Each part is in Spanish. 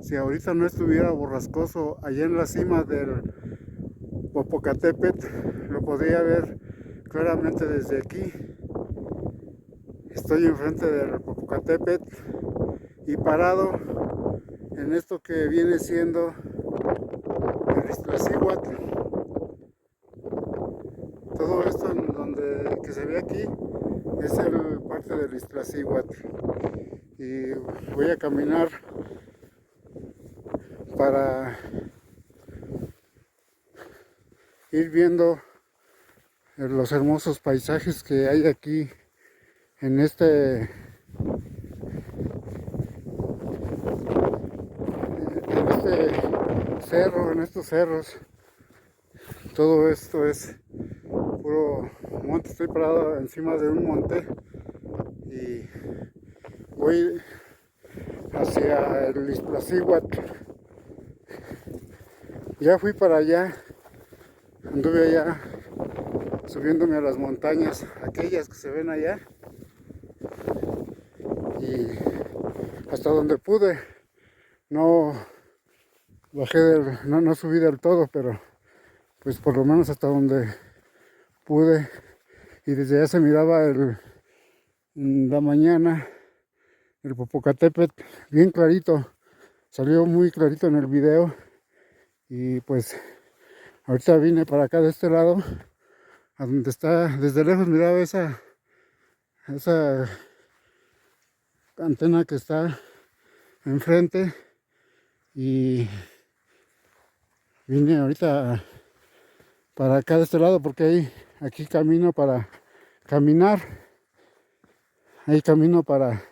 si ahorita no estuviera borrascoso allá en la cima del Popocatépetl, lo podría ver claramente desde aquí. Estoy enfrente del Popocatépetl y parado en esto que viene siendo el Iztaccíhuatl. Todo esto en donde que se ve aquí es el parte del Iztaccíhuatl. Y voy a caminar para ir viendo los hermosos paisajes que hay aquí en este cerro, en estos cerros. Todo esto es puro monte. Estoy parado encima de un monte y voy hacia el Iztaccíhuatl. Ya fui para allá, anduve allá subiéndome a las montañas, aquellas que se ven allá, y hasta donde pude. No bajé no subí del todo, pero pues por lo menos hasta donde pude, y desde allá se miraba en la mañana el Popocatépetl bien clarito, salió muy clarito en el video. Y pues ahorita vine para acá de este lado, a donde está, desde lejos miraba esa antena que está enfrente, y vine ahorita para acá de este lado porque aquí camino para caminar, hay camino para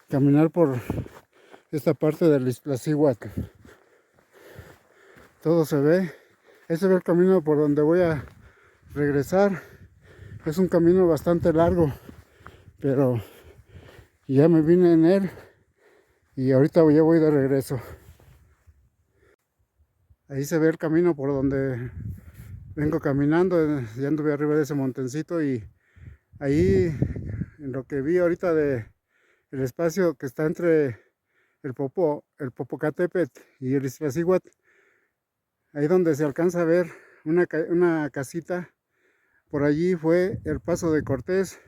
caminar por esta parte del Iztaccíhuatl. Todo se ve, ese es el camino por donde voy a regresar. Es un camino bastante largo, pero ya me vine en él y ahorita ya voy de regreso. Ahí se ve el camino por donde vengo caminando. Ya anduve arriba de ese montencito, y ahí en lo que vi ahorita de el espacio que está entre el Popocatépetl y el Iztaccíhuatl, ahí donde se alcanza a ver una casita, por allí fue el paso de Cortés.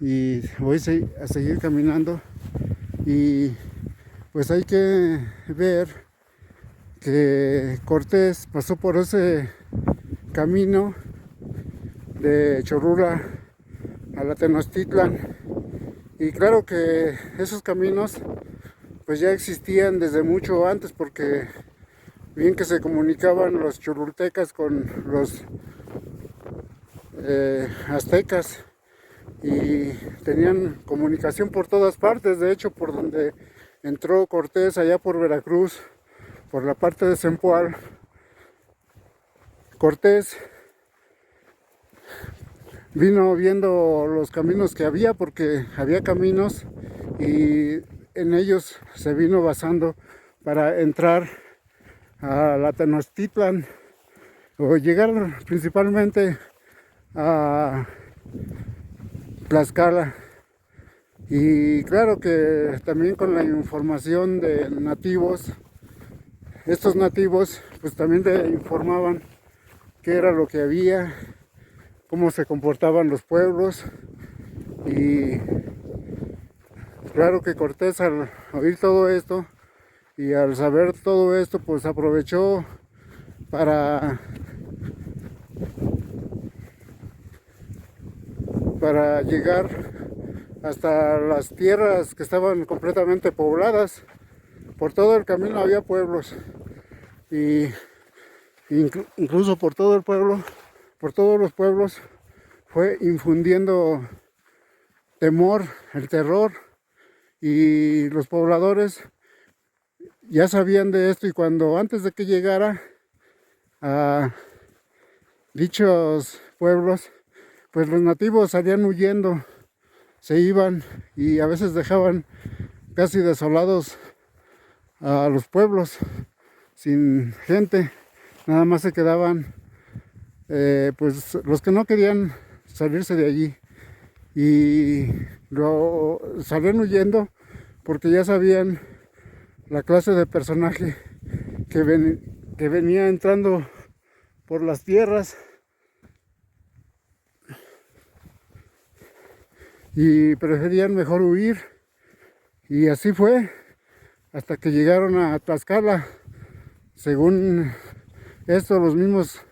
Y voy a seguir caminando, y pues hay que ver que Cortés pasó por ese camino de Cholula a la Tenochtitlan, y claro que esos caminos pues ya existían desde mucho antes, porque bien que se comunicaban los cholultecas con los aztecas, y tenían comunicación por todas partes. De hecho, por donde entró Cortés, allá por Veracruz, por la parte de Zempoal, Cortés vino viendo los caminos que había, porque había caminos, y en ellos se vino basando para entrar a la Tenochtitlan, o llegar principalmente a Tlaxcala. Y claro que también con la información de nativos, estos nativos pues también le informaban qué era lo que había, cómo se comportaban los pueblos. Y claro que Cortés, al oír todo esto y al saber todo esto, pues aprovechó para llegar hasta las tierras que estaban completamente pobladas. Por todo el camino había pueblos, y incluso por todo el pueblo, por todos los pueblos, fue infundiendo temor, el terror, y los pobladores ya sabían de esto, y cuando antes de que llegara a dichos pueblos, pues los nativos salían huyendo, se iban, y a veces dejaban casi desolados a los pueblos sin gente. Nada más se quedaban pues los que no querían salirse de allí, y salían huyendo porque ya sabían la clase de personaje que venía entrando por las tierras, y preferían mejor huir. Y así fue hasta que llegaron a Tlaxcala. Según esto, los mismos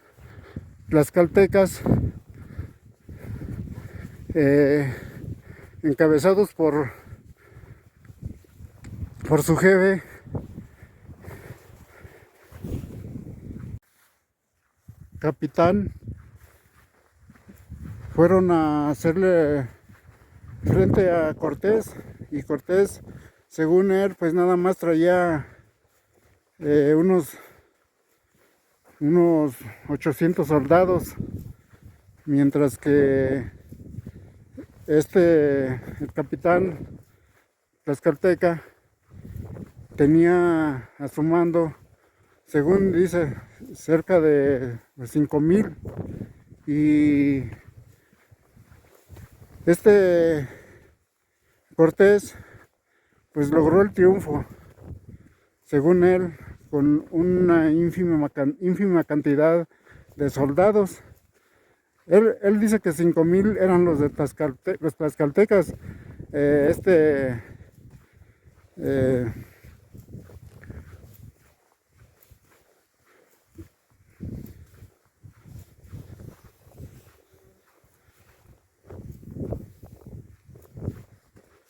tlaxcaltecas, encabezados por su jefe, capitán, fueron a hacerle frente a Cortés. Y Cortés, según él, pues nada más traía unos 800 soldados, mientras que el capitán tlaxcalteca tenía a su mando, según dice, cerca de 5,000. Y Cortés pues logró el triunfo, según él, con una ínfima cantidad de soldados. Él dice que 5,000 eran los de los tlaxcaltecas.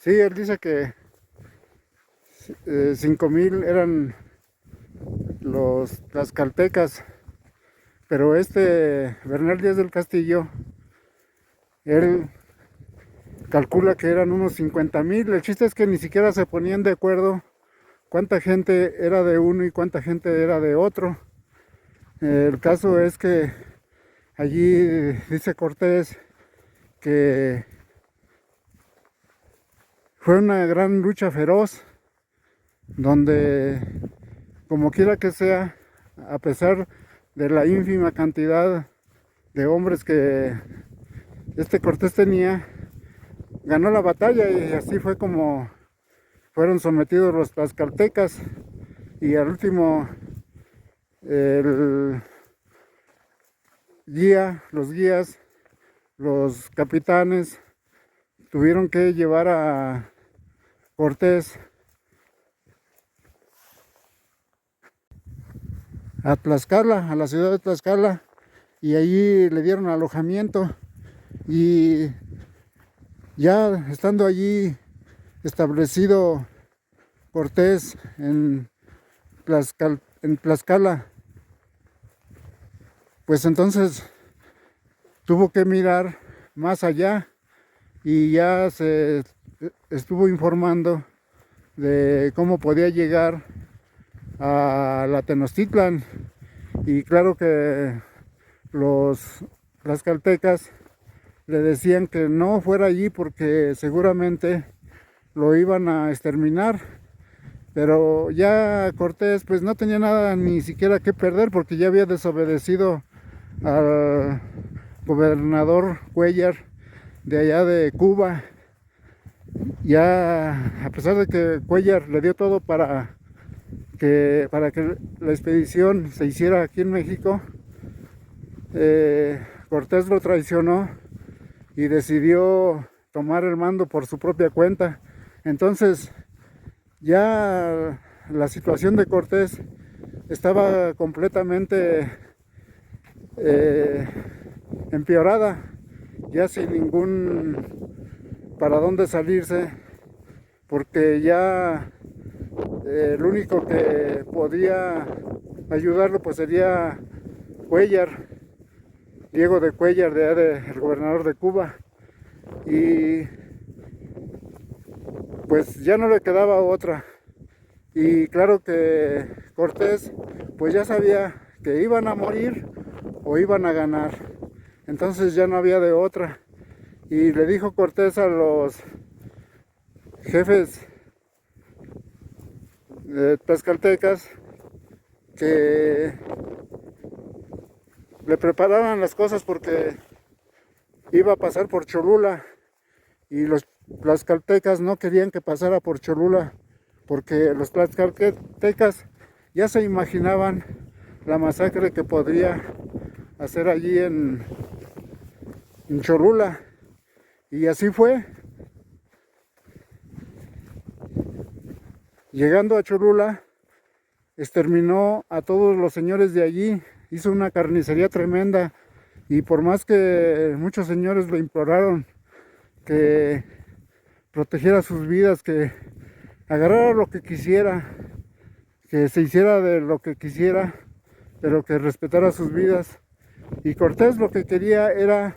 Sí, él dice que 5,000 eran los tlaxcaltecas, pero Bernal Díaz del Castillo, él calcula que eran unos 50,000. El chiste es que ni siquiera se ponían de acuerdo cuánta gente era de uno y cuánta gente era de otro. El caso es que allí dice Cortés que fue una gran lucha feroz, donde, como quiera que sea, a pesar de la ínfima cantidad de hombres que Cortés tenía, ganó la batalla. Y así fue como fueron sometidos los tlaxcaltecas. Y al último, los guías, los capitanes, tuvieron que llevar a Cortés a Tlaxcala, a la ciudad de Tlaxcala, y allí le dieron alojamiento. Y ya estando allí establecido Cortés en Tlaxcala, pues entonces tuvo que mirar más allá, y ya se estuvo informando de cómo podía llegar a la Tenochtitlan. Y claro que los tlaxcaltecas le decían que no fuera allí porque seguramente lo iban a exterminar. Pero ya Cortés pues no tenía nada ni siquiera que perder, porque ya había desobedecido al gobernador Cuéllar de allá de Cuba. Ya, a pesar de que Cuéllar le dio todo para que la expedición se hiciera aquí en México, Cortés lo traicionó y decidió tomar el mando por su propia cuenta. Entonces ya la situación de Cortés estaba completamente empeorada, ya sin ningún para dónde salirse, porque ya el único que podía ayudarlo pues sería Cuéllar, Diego de Cuéllar, el gobernador de Cuba. Y pues ya no le quedaba otra. Y claro que Cortés pues ya sabía que iban a morir o iban a ganar, entonces ya no había de otra. Y le dijo Cortés a los jefes tlaxcaltecas que le prepararan las cosas, porque iba a pasar por Cholula, y los los tlaxcaltecas no querían que pasara por Cholula, porque los tlaxcaltecas ya se imaginaban la masacre que podría hacer allí en Cholula. Y así fue. Llegando a Cholula, exterminó a todos los señores de allí, hizo una carnicería tremenda, y por más que muchos señores le imploraron que protegiera sus vidas, que agarrara lo que quisiera, que se hiciera de lo que quisiera, pero que respetara sus vidas. Y Cortés lo que quería era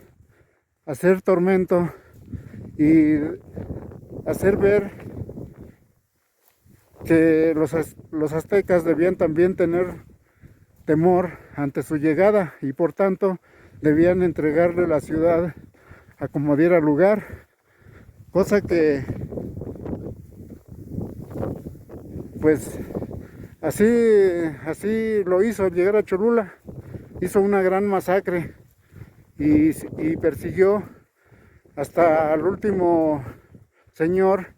hacer tormento y hacer ver que los aztecas debían también tener temor ante su llegada, y por tanto debían entregarle la ciudad a como diera lugar, cosa que pues así lo hizo. Al llegar a Cholula hizo una gran masacre y persiguió hasta el último señor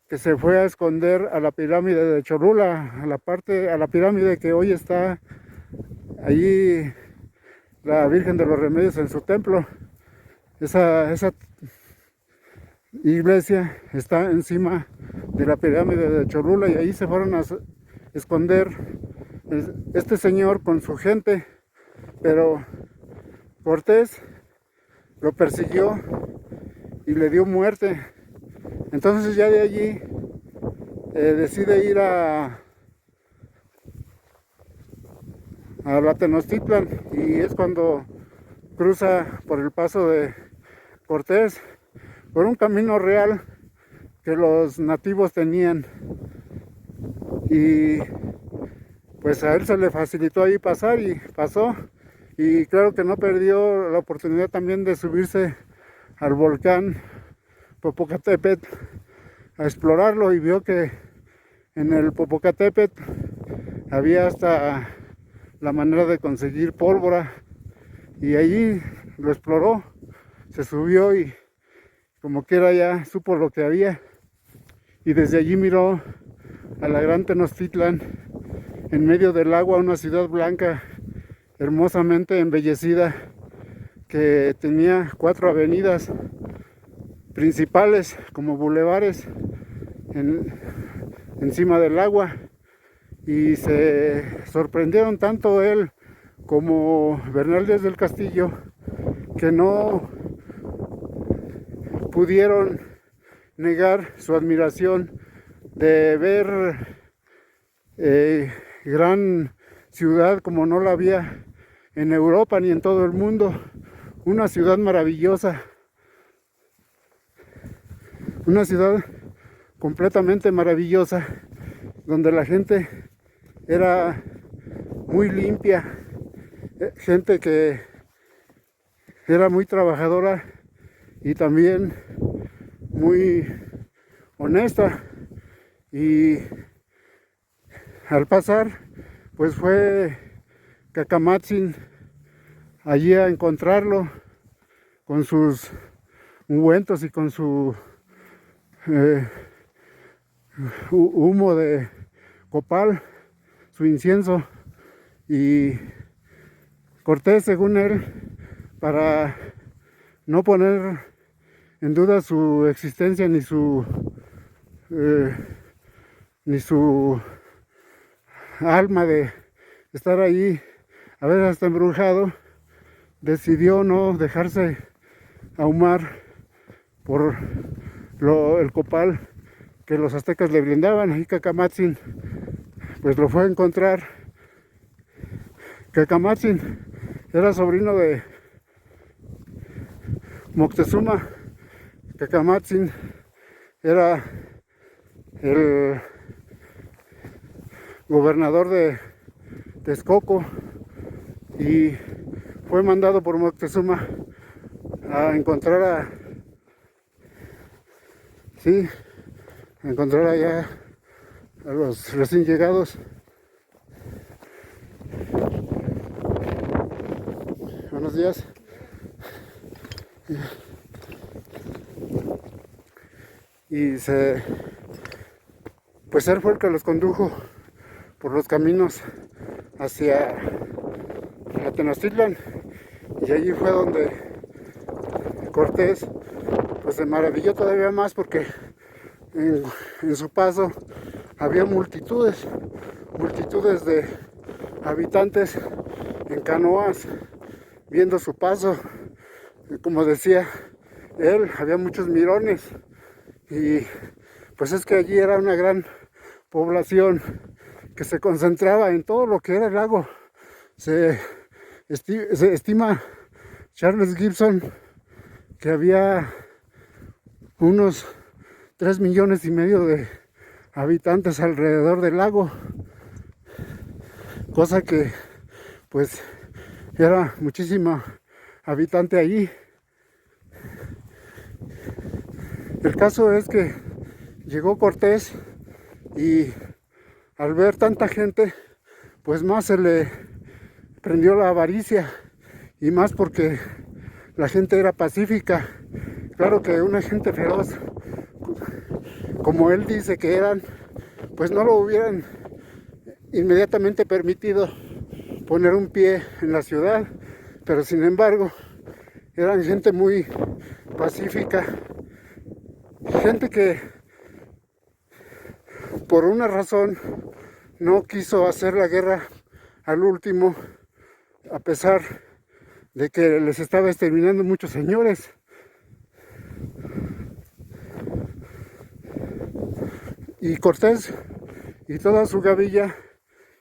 que se fue a esconder a la pirámide de Cholula, a la pirámide que hoy está allí la Virgen de los Remedios en su templo. Esa iglesia está encima de la pirámide de Cholula, y ahí se fueron a esconder este señor con su gente, pero Cortés lo persiguió y le dio muerte. Entonces ya de allí decide ir a la Tenochtitlan, y es cuando cruza por el paso de Cortés por un camino real que los nativos tenían, y pues a él se le facilitó ahí pasar y pasó, y claro que no perdió la oportunidad también de subirse al volcán Popocatépetl a explorarlo, y vio que en el Popocatépetl había hasta la manera de conseguir pólvora, y allí lo exploró, se subió y como quiera ya supo lo que había, y desde allí miró a la gran Tenochtitlan en medio del agua, una ciudad blanca hermosamente embellecida que tenía 4 avenidas principales como bulevares encima del agua, y se sorprendieron tanto él como Bernal Díaz del Castillo que no pudieron negar su admiración de ver gran ciudad como no la había en Europa ni en todo el mundo, una ciudad maravillosa, una ciudad completamente maravillosa, donde la gente era muy limpia, gente que era muy trabajadora y también muy honesta. Y al pasar pues fue Cacamatzin allí a encontrarlo con sus ungüentos y con su humo de copal, su incienso, y Cortés, según él, para no poner en duda su existencia ni su alma de estar ahí, a veces hasta embrujado, decidió no dejarse ahumar por el copal que los aztecas le brindaban. Y Cacamatzin pues lo fue a encontrar. Cacamatzin era sobrino de Moctezuma. Cacamatzin era el gobernador de Texcoco y fue mandado por Moctezuma a encontrar allá a los recién llegados. Buenos días. y pues él fue el que los condujo por los caminos hacia Tenochtitlan, y allí fue donde Cortés pues se maravilló todavía más, porque en su paso había multitudes de habitantes en canoas viendo su paso. Como decía él, había muchos mirones, y pues es que allí era una gran población que se concentraba en todo lo que era el lago. Se estima Charles Gibson que había unos 3,5 millones de habitantes alrededor del lago, cosa que pues era muchísima habitante allí. El caso es que llegó Cortés, y al ver tanta gente pues más se le prendió la avaricia, y más porque la gente era pacífica. Claro que una gente feroz, como él dice que eran, pues no lo hubieran inmediatamente permitido poner un pie en la ciudad, pero sin embargo eran gente muy pacífica, gente que por una razón no quiso hacer la guerra al último, a pesar de que les estaba exterminando muchos señores. Y Cortés y toda su gavilla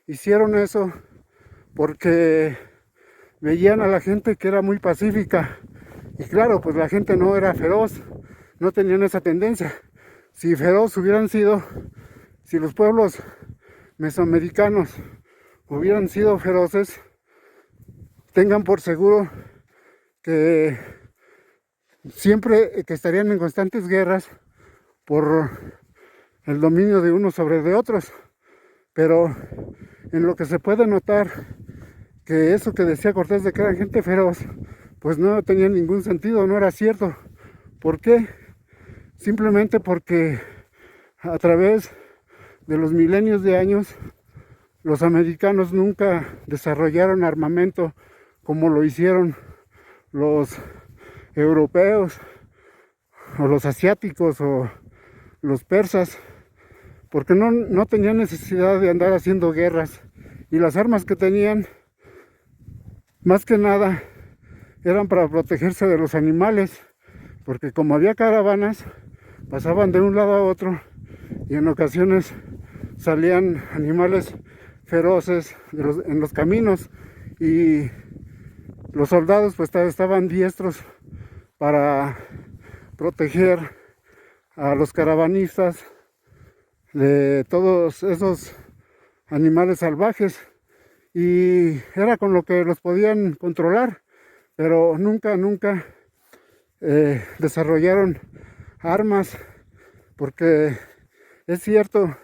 hicieron eso porque veían a la gente que era muy pacífica, y claro, pues la gente no era feroz, no tenían esa tendencia. Si feroz hubieran sido, si los pueblos mesoamericanos hubieran sido feroces, tengan por seguro que siempre que estarían en constantes guerras por el dominio de unos sobre de otros. Pero en lo que se puede notar que eso que decía Cortés de que eran gente feroz, pues no tenía ningún sentido, no era cierto. ¿Por qué? Simplemente porque a través de los milenios de años los americanos nunca desarrollaron armamento como lo hicieron los europeos o los asiáticos o los persas, porque no tenían necesidad de andar haciendo guerras, y las armas que tenían más que nada eran para protegerse de los animales, porque como había caravanas pasaban de un lado a otro, y en ocasiones salían animales feroces en los caminos, y los soldados pues estaban diestros para proteger a los caravanistas de todos esos animales salvajes, y era con lo que los podían controlar, pero nunca desarrollaron armas, porque es cierto,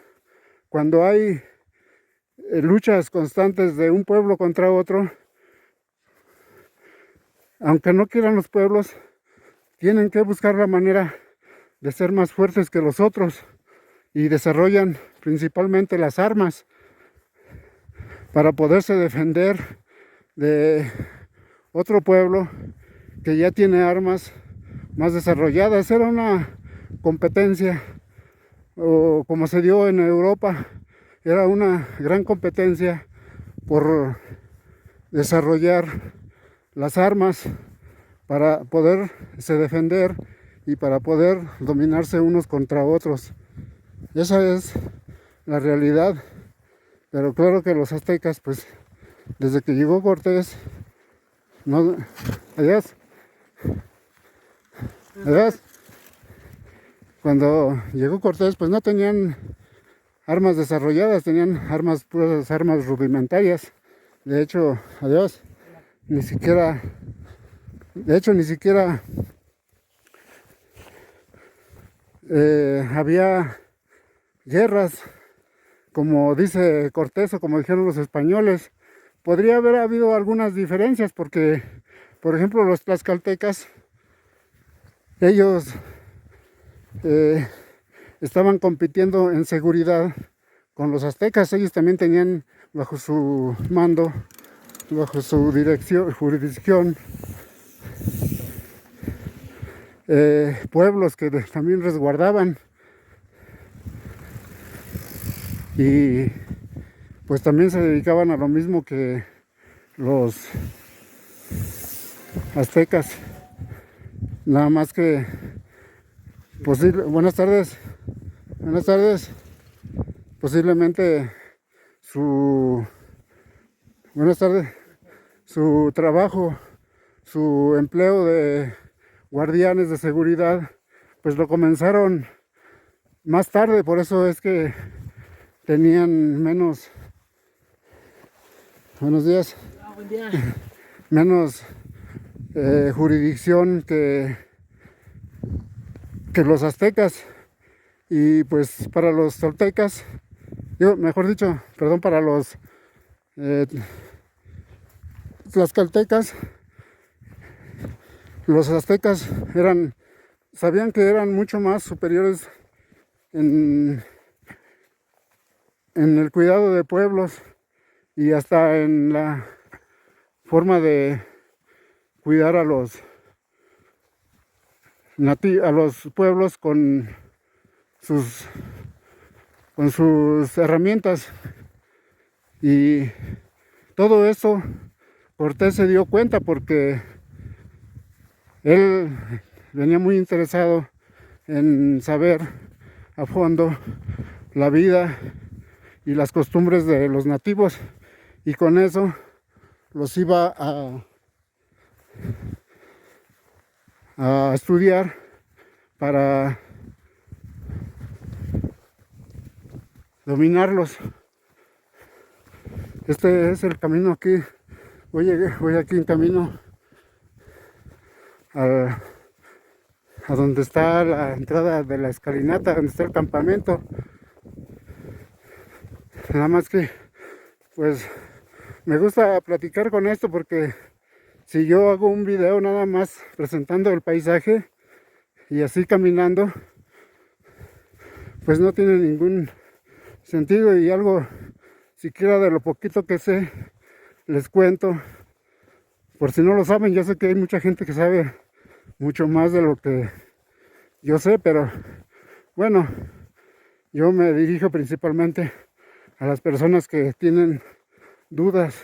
cuando hay luchas constantes de un pueblo contra otro, aunque no quieran los pueblos, tienen que buscar la manera de ser más fuertes que los otros, y desarrollan principalmente las armas para poderse defender de otro pueblo que ya tiene armas más desarrolladas. Era una competencia, o como se dio en Europa, era una gran competencia por desarrollar las armas para poderse defender y para poder dominarse unos contra otros. Esa es la realidad. Pero claro que los aztecas, pues desde que llegó Cortés, no, adiós, cuando llegó Cortés, pues no tenían armas desarrolladas, tenían puras armas rudimentarias. De hecho, ni siquiera había guerras, como dice Cortés o como dijeron los españoles. Podría haber habido algunas diferencias, porque, por ejemplo, los tlaxcaltecas, ellos estaban compitiendo en seguridad con los aztecas. Ellos también tenían bajo su mando, bajo su jurisdicción, pueblos que también resguardaban, y pues también se dedicaban a lo mismo que los aztecas, nada más que buenas tardes, posiblemente buenas tardes, su trabajo, su empleo de guardianes de seguridad, pues lo comenzaron más tarde, por eso es que tenían menos, buenos días, Buen día. menos jurisdicción que los aztecas. Y pues para los toltecas, mejor dicho, perdón, para los tlaxcaltecas, los aztecas sabían que eran mucho más superiores en el cuidado de pueblos y hasta en la forma de cuidar a los pueblos con sus herramientas. Y todo eso Cortés se dio cuenta porque él venía muy interesado en saber a fondo la vida y las costumbres de los nativos, y con eso los iba a estudiar para dominarlos. Este es el camino aquí. Voy aquí en camino a donde está la entrada de la escalinata, donde está el campamento. Nada más que pues me gusta platicar con esto porque si yo hago un video nada más presentando el paisaje y así caminando, pues no tiene ningún sentido, y algo siquiera de lo poquito que sé les cuento, por si no lo saben. Yo sé que hay mucha gente que sabe mucho más de lo que yo sé, pero bueno, yo me dirijo principalmente a las personas que tienen dudas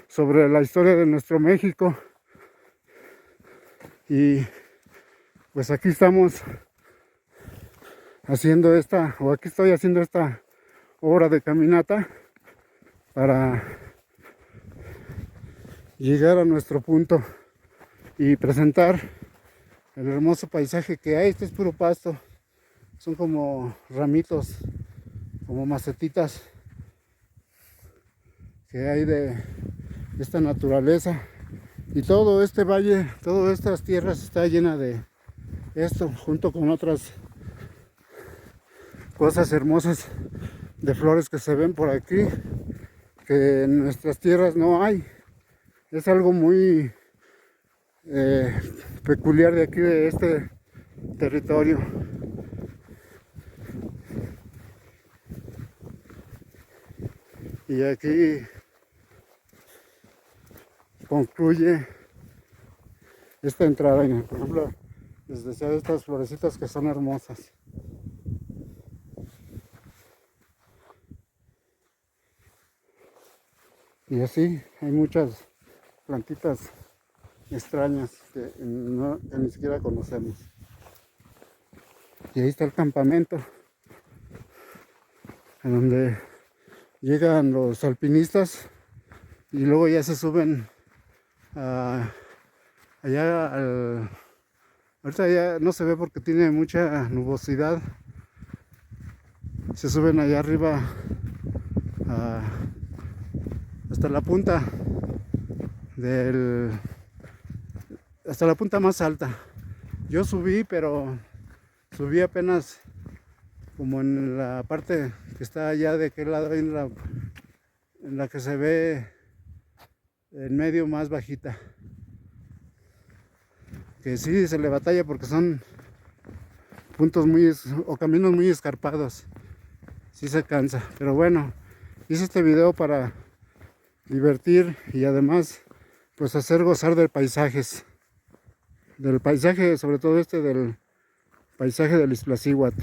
sobre la historia de nuestro México. Y pues aquí estamos haciendo aquí estoy haciendo esta hora de caminata para llegar a nuestro punto y presentar el hermoso paisaje que hay. Este es puro pasto, son como ramitos, como macetitas que hay de esta naturaleza, y todo este valle, todas estas tierras está llena de esto, junto con otras cosas hermosas de flores que se ven por aquí, que en nuestras tierras no hay. Es algo muy peculiar de aquí, de este territorio. Y aquí concluye esta entrada. Por ejemplo, les decía de estas florecitas que son hermosas. Y así hay muchas plantitas extrañas que ni siquiera conocemos. Y ahí está el campamento, en donde llegan los alpinistas y luego ya se suben allá ahorita ya no se ve porque tiene mucha nubosidad. Se suben allá arriba hasta la punta hasta la punta más alta. Yo subí, pero subí apenas como en la parte que está allá de aquel lado, en la que se ve en medio más bajita, que sí se le batalla porque son puntos o caminos muy escarpados. Sí se cansa, pero bueno, hice este video para divertir y además pues hacer gozar del paisaje, sobre todo del paisaje del Iztaccíhuatl.